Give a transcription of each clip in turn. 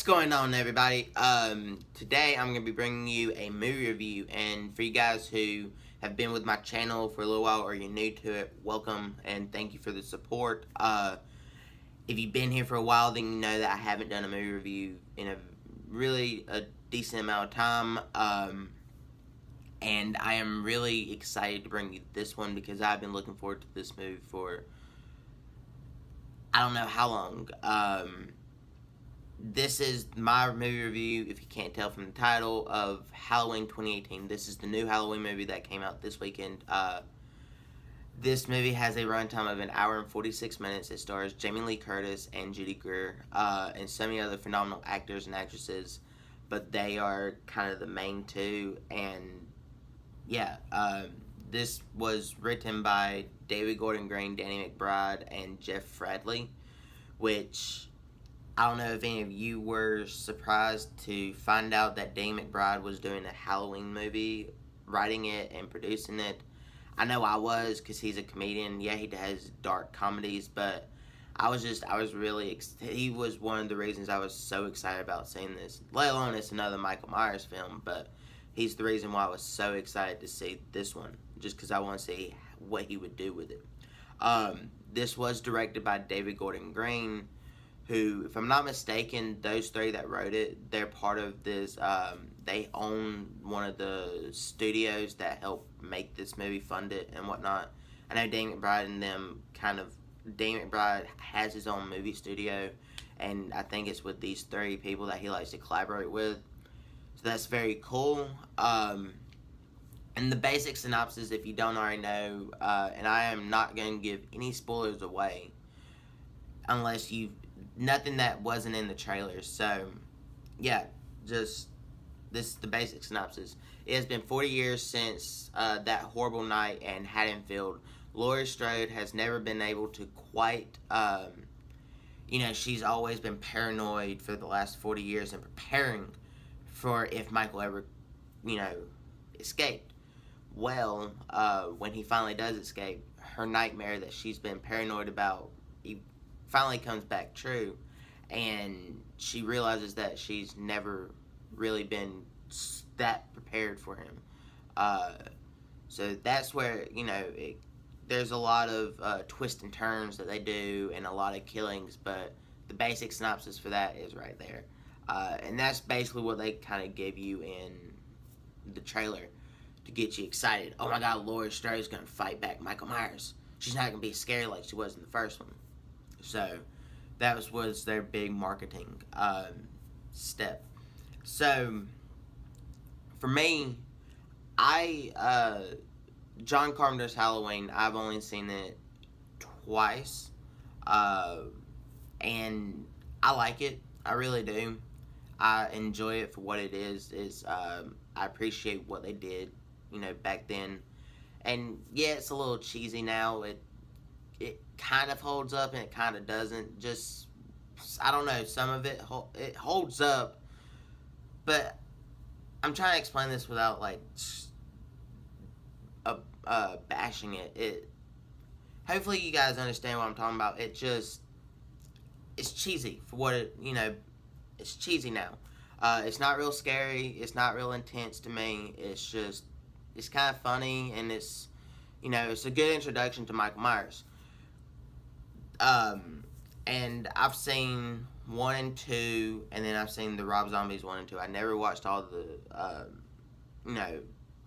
going on, everybody? Today I'm going to be bringing you a movie review, and for you guys who have been with my channel for a little while or you're new to it, welcome and thank you for the support. If you've been here for a while, then you know that I haven't done a movie review in a decent amount of time, and I am really excited to bring you this one because I've been looking forward to this movie for I don't know how long. This is my movie review, if you can't tell from the title, of Halloween 2018. This is the new Halloween movie that came out this weekend. This movie has a runtime of 1 hour and 46 minutes. It stars Jamie Lee Curtis and Judy Greer, and so many other phenomenal actors and actresses, but they are kind of the main two. And yeah, this was written by David Gordon Green, Danny McBride, and Jeff Fradley, which I don't know if any of you were surprised to find out that Danny McBride was doing a Halloween movie, writing it and producing it. I know I was, because he's a comedian. Yeah, he does dark comedies, but I was really, he was one of the reasons I was so excited about seeing this, let alone it's another Michael Myers film, but he's the reason why I was so excited to see this one, just because I want to see what he would do with it. This was directed by David Gordon Green, who, if I'm not mistaken, those three that wrote it, they're part of this, they own one of the studios that helped make this movie, fund it, and whatnot. I know Danny McBride and them Danny McBride has his own movie studio, and I think it's with these three people that he likes to collaborate with. So that's very cool. And the basic synopsis, if you don't already know, and I am not going to give any spoilers away, unless nothing that wasn't in the trailer. So, yeah, just this is the basic synopsis. It has been 40 years since that horrible night in Haddonfield. Laurie Strode has never been able to quite, she's always been paranoid for the last 40 years and preparing for if Michael ever, escaped. Well, when he finally does escape, her nightmare that she's been paranoid about finally comes back true, and she realizes that she's never really been that prepared for him. So that's where, there's a lot of twists and turns that they do and a lot of killings, but the basic synopsis for that is right there. And that's basically what they kind of give you in the trailer to get you excited. Oh my god, Laurie Strode is going to fight back Michael Myers. She's not going to be scared like she was in the first one. So that was their big marketing step. So for me, John Carpenter's Halloween, I've only seen it twice, and I like it. I really do. I enjoy it for what it is. I appreciate what they did, back then. And yeah, it's a little cheesy now. It kind of holds up and it kind of doesn't. Just, I don't know, some of it holds up, but I'm trying to explain this without bashing it. Hopefully you guys understand what I'm talking about. It's cheesy for what it's cheesy now. It's not real scary, it's not real intense to me. It's kind of funny, and it's a good introduction to Michael Myers. And I've seen 1 and 2, and then I've seen the Rob Zombies 1 and 2. I never watched all the,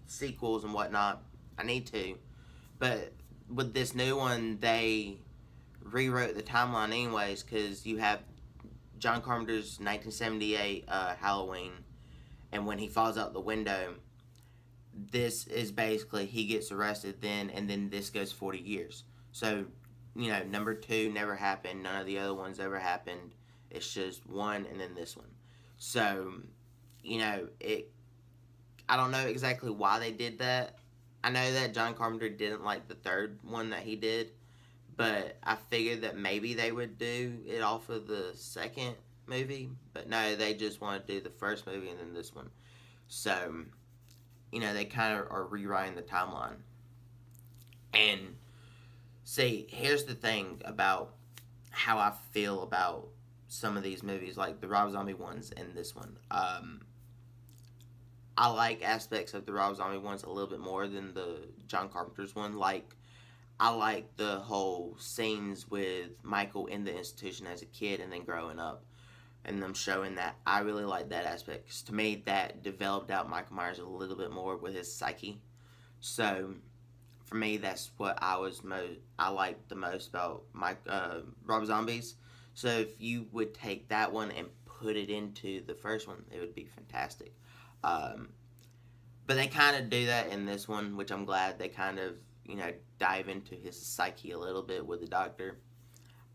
sequels and whatnot. I need to. But with this new one, they rewrote the timeline anyways, because you have John Carpenter's 1978 Halloween, and when he falls out the window, this is basically, he gets arrested then, and then this goes 40 years. So, number 2 never happened. None of the other ones ever happened. It's just 1 and then this one. So, I don't know exactly why they did that. I know that John Carpenter didn't like the third one that he did, but I figured that maybe they would do it off of the second movie. But no, they just want to do the first movie and then this one. So, they kind of are rewriting the timeline. And see, here's the thing about how I feel about some of these movies, like the Rob Zombie ones and this one. I like aspects of the Rob Zombie ones a little bit more than the John Carpenter's one. Like, I like the whole scenes with Michael in the institution as a kid and then growing up, and them showing that. I really like that aspect, because to me that developed out Michael Myers a little bit more with his psyche. So for me, that's what I liked the most about Rob Zombies. So if you would take that one and put it into the first one, it would be fantastic. Um, but they kind of do that in this one, which I'm glad they kind of dive into his psyche a little bit with the doctor.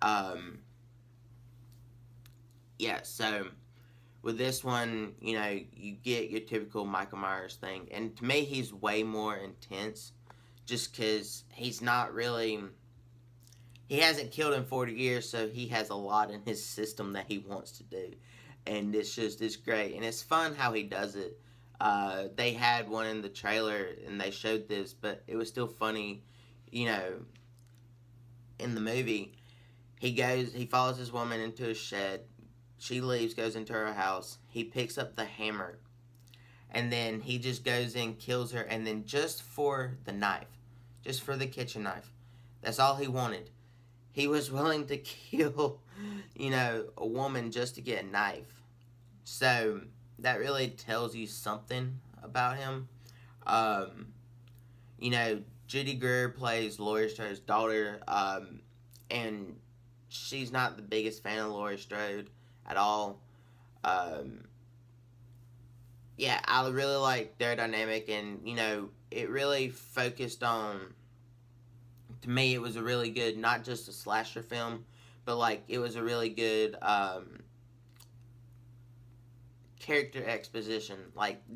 Um, yeah, so with this one, you get your typical Michael Myers thing, and to me, he's way more intense, just because he's not really. He hasn't killed in 40 years, so he has a lot in his system that he wants to do, and it's great, and it's fun how he does it. They had one in the trailer, and they showed this, but it was still funny, you know. In the movie, he follows this woman into a shed. She leaves, goes into her house. He picks up the hammer, and then he just goes in, kills her, and then just for the knife, just for the kitchen knife, that's all he wanted. He was willing to kill, a woman just to get a knife. So that really tells you something about him. Um, Judy Greer plays Laurie Strode's daughter, and she's not the biggest fan of Laurie Strode at all. Um, yeah, I really like their dynamic, and it really focused on. To me, it was a really good, not just a slasher film, but it was a really good character exposition,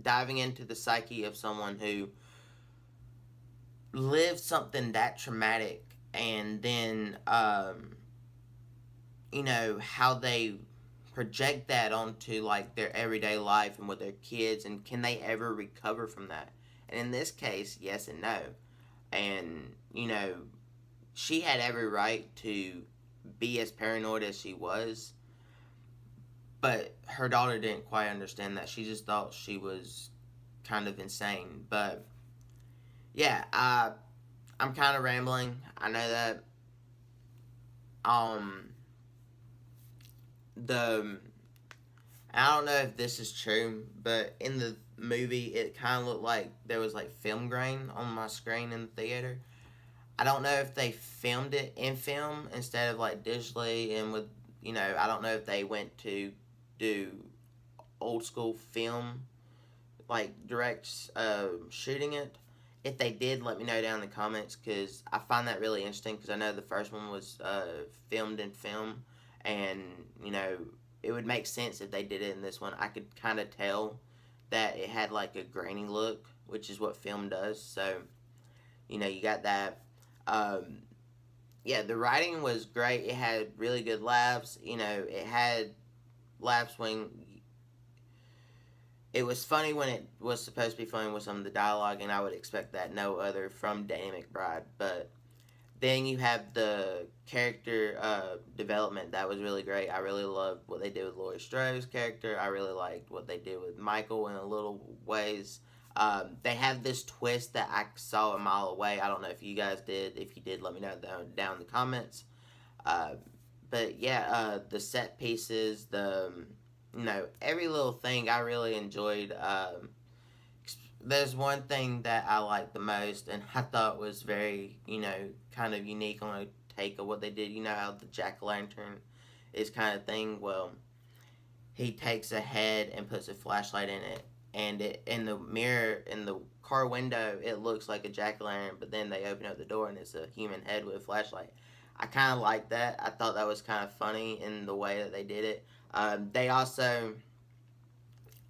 diving into the psyche of someone who lived something that traumatic, and then how they project that onto their everyday life and with their kids, and can they ever recover from that? And in this case, yes and no. And she had every right to be as paranoid as she was, but her daughter didn't quite understand that. She just thought she was kind of insane. But yeah, I'm kind of rambling. I know that. The I don't know if this is true, but in the movie, it kind of looked like there was film grain on my screen in the theater. I don't know if they filmed it in film instead of digitally, and with I don't know if they went to do old school film, direct shooting it. If they did, let me know down in the comments, because I find that really interesting, because I know the first one was filmed in film, and it would make sense if they did it in this one. I could kind of tell that it had a grainy look, which is what film does. So you got that. Yeah, the writing was great. It had really good laughs. It had laughs when it was funny, when it was supposed to be funny with some of the dialogue, and I would expect that no other from Danny McBride. But then you have the character development that was really great. I really loved what they did with Laurie Strode's character. I really liked what they did with Michael in a little ways. They have this twist that I saw a mile away. I don't know if you guys did. If you did, let me know down in the comments. But yeah, the set pieces, every little thing I really enjoyed. There's one thing that I liked the most, and I thought was very, kind of unique on a take of what they did. How the jack-o'-lantern is kind of thing? Well, he takes a head and puts a flashlight in it, and in the mirror, in the car window, it looks like a jack-o'-lantern, but then they open up the door and it's a human head with a flashlight. I kind of like that. I thought that was kind of funny in the way that they did it. They also,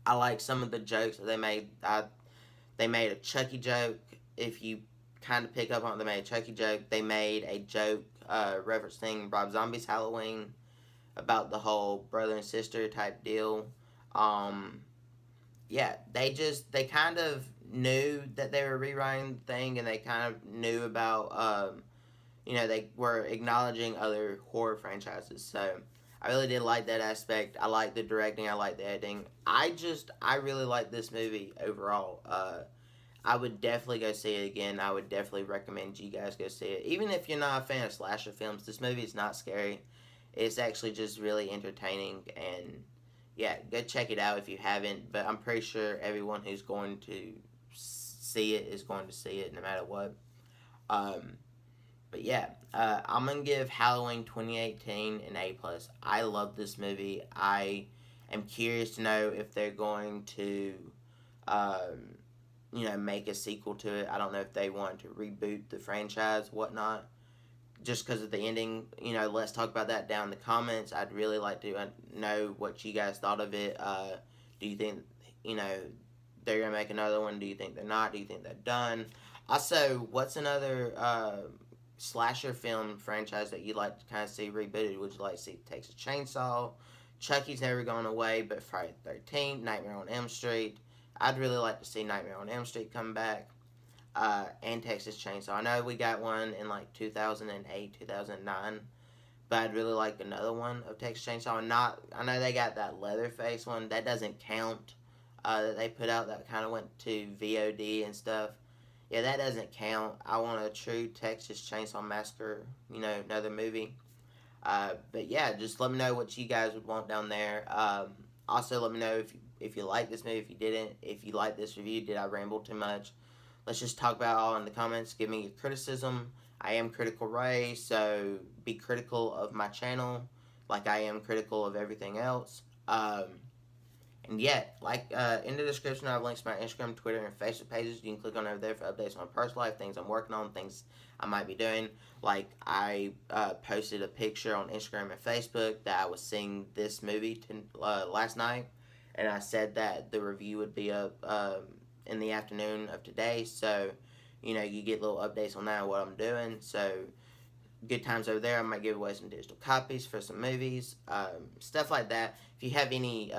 I like some of the jokes that they made. They made a Chucky joke. If you kind of pick up on it, they made a Chucky joke. They made a joke referencing Rob Zombie's Halloween, about the whole brother and sister type deal. Yeah, they kind of knew that they were rewriting the thing, and they kind of knew about, they were acknowledging other horror franchises. So I really did like that aspect. I like the directing. I like the editing. I really like this movie overall. I would definitely go see it again. I would definitely recommend you guys go see it. Even if you're not a fan of slasher films, this movie is not scary. It's actually just really entertaining, and yeah, go check it out if you haven't. But I'm pretty sure everyone who's going to see it is going to see it no matter what. Um, but yeah, I'm gonna give Halloween 2018 an A plus. I love this movie. I am curious to know if they're going to, um, make a sequel to it. I don't know if they want to reboot the franchise, whatnot, just because of the ending. Let's talk about that down in the comments. I'd really like to know what you guys thought of it. Do you think, they're gonna make another one? Do you think they're not? Do you think they're done? Also, what's another slasher film franchise that you'd like to kind of see rebooted? Would you like to see Texas Chainsaw? Chucky's never gone away, but Friday the 13th, Nightmare on Elm Street. I'd really like to see Nightmare on Elm Street come back, and Texas Chainsaw. I know we got one in like 2008, 2009, but I'd really like another one of Texas Chainsaw. I know they got that Leatherface one. That doesn't count, that they put out that kind of went to VOD and stuff. Yeah, that doesn't count. I want a true Texas Chainsaw Massacre, another movie. But yeah, just let me know what you guys would want down there. Also, let me know if you like this movie, if you didn't, if you like this review, did I ramble too much? Let's just talk about it all in the comments. Give me your criticism. I am Critical Ray, so be critical of my channel like I am critical of everything else. And yeah, in the description, I have links to my Instagram, Twitter, and Facebook pages. You can click on over there for updates on my personal life, things I'm working on, things I might be doing. Like, I posted a picture on Instagram and Facebook that I was seeing this movie last night, and I said that the review would be up in the afternoon of today, so, you get little updates on that and what I'm doing. So, good times over there. I might give away some digital copies for some movies, stuff like that. If you have any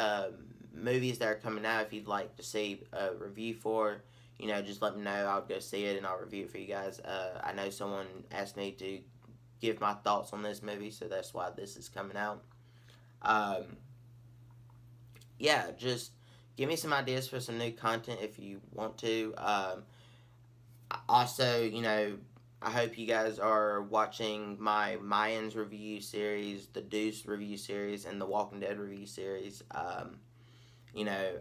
movies that are coming out, if you'd like to see a review for, just let me know. I'll go see it and I'll review it for you guys. I know someone asked me to give my thoughts on this movie, so that's why this is coming out. Yeah, just give me some ideas for some new content if you want to. Also, I hope you guys are watching my Mayans review series, the Deuce review series, and the Walking Dead review series.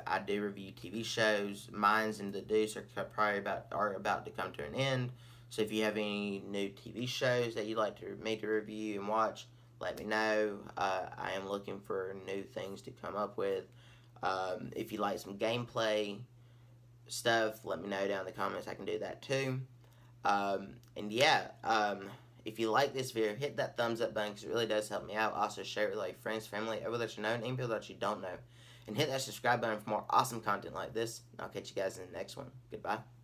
I do review TV shows. Mines and The Deuce are about to come to an end. So if you have any new TV shows that you'd like me to review and watch, let me know. I am looking for new things to come up with. If you like some gameplay stuff, let me know down in the comments. I can do that too. And yeah, if you like this video, hit that thumbs up button because it really does help me out. Also, share it with like friends, family, everyone that you know, and even people that you don't know. And hit that subscribe button for more awesome content like this. And I'll catch you guys in the next one. Goodbye.